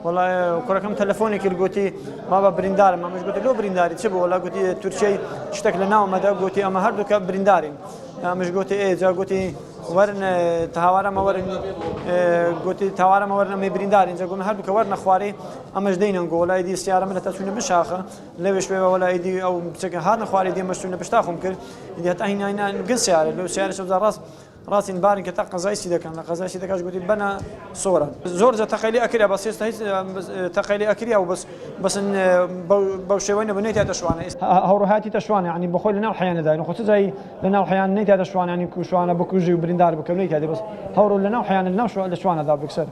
والله كركم تلفوني كي قلتي ما بريندار ما مش قلت له برينداري تشبه والله قلتي ترشي اشتكل لنا وما دا قلتي اما هردوك برينداري مش قلتي ايه جا قلتي ورن تهاورا ما ورن قلتي تهاورا ما ورن مي برينداري جا قلنا هردوك ورن خواري اما جدينا نقول ايدي السياره من تاسونه بشاخه ليش ولا ايدي او بشكل هذا خواري دي مشونه بشتاخهم كل دي حتى هنا نقل سياره لو سياره شوف راس راسي نبارن كتا قزاي سيدا كان قزاي سيدا كاش قلت بنا صورا زور تقيلي اكريا بس تقيلي اكريا بس بوشوين بنيتي تشوان هورهاتي تشوان يعني بقول لنا احيانا ذا نخص زي لنا احيانا نيتي تشوان يعني كوشوانا بكوجي وبريندار بكوليت هذه بس هورو لنا احيانا لنا شو تشوان ذا بكسر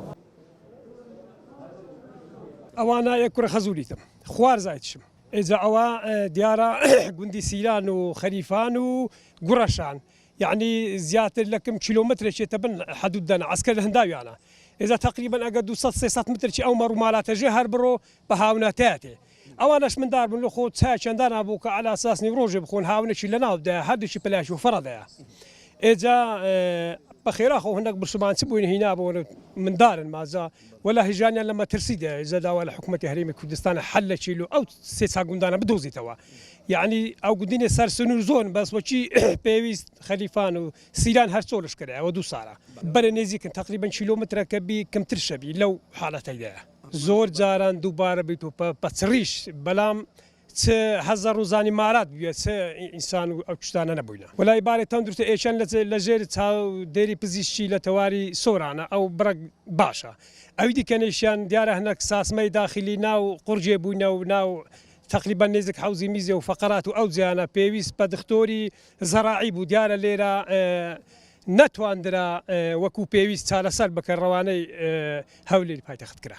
اوانا يكره خزوليتم خوار زايتشم اذا اوا ديارا قندي سيلان وخريفان وقرشان يعني زيادة لكم كيلومتر شيء تبن حدودنا عسكر الهنداوي أنا إذا تقريبا أقدر 600 متر شيء أو مالات جهر برو بهاوناتاتي أو أناش من دار من الأخوة تساعد عندنا أبوك على أساس نروج بخون هاونا شيء لنا وده هذا شيء بلاش وفرضه إذا بخير أخو هناك برشمان سبوين هنا أبو من دار المازا ولا هجاني لما ترسيد إذا داول حكومة هريم كردستان حل شيء أو سيساقون دانا بدوزي توا يعني او قديني صار سنوزون بس وشي بيويس خليفان وسيلان هرسولش كده ودو صارا برنيزي كان تقريبا كيلومتر كبي كم ترشبي لو حالتها ده زور جاران دوباره بيتو باتريش بلام هزار روزاني مارات بيس انسان او كشتانا نبوينا ولا عباره تندرت ايشان لجير تاو ديري بزيشي لتواري سورانا او برق باشا اودي كان ايشان ديار هناك ساسمي داخلي ناو قرجي بوينا وناو تقريبا نزك حوزي ميزه وفقرات واوزيانا بيويس بدكتوري زراعي بوديار ليرا نتوان درا وكو بيويس تالا سال بكر رواني هولي باي تاخذ كرا